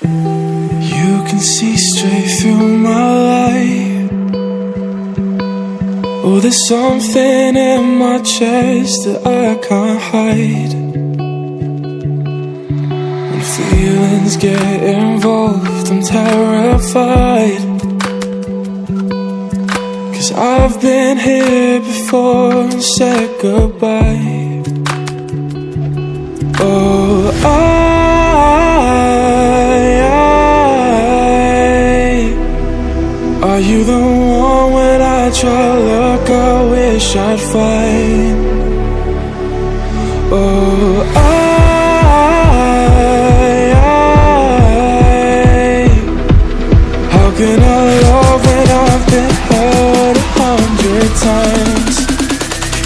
You can see straight through my light. Oh, there's something in my chest that I can't hide. When feelings get involved, I'm terrified. 'Cause I've been here before and said goodbye. Oh, are you the one when I try to look I wish I'd find? Oh, how can I love when I've been hurt 100 times?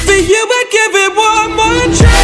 For you I'd give it one more try.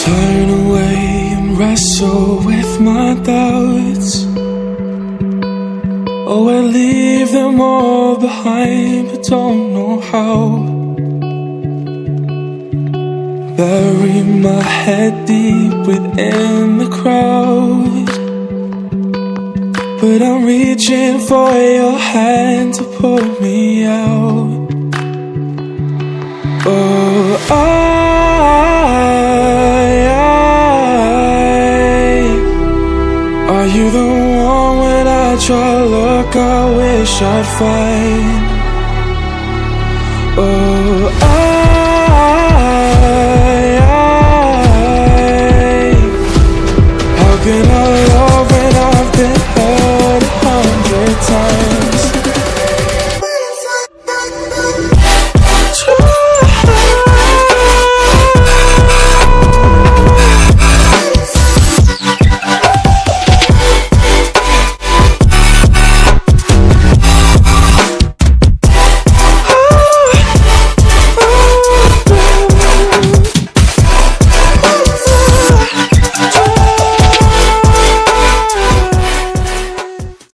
Turn away and wrestle with my doubts. Oh, I leave them all behind, but don't know how. Bury my head deep within the crowd, but I'm reaching for your hand to pull me out. Oh, are you the one when I try to look I wish I'd find? Oh, how can I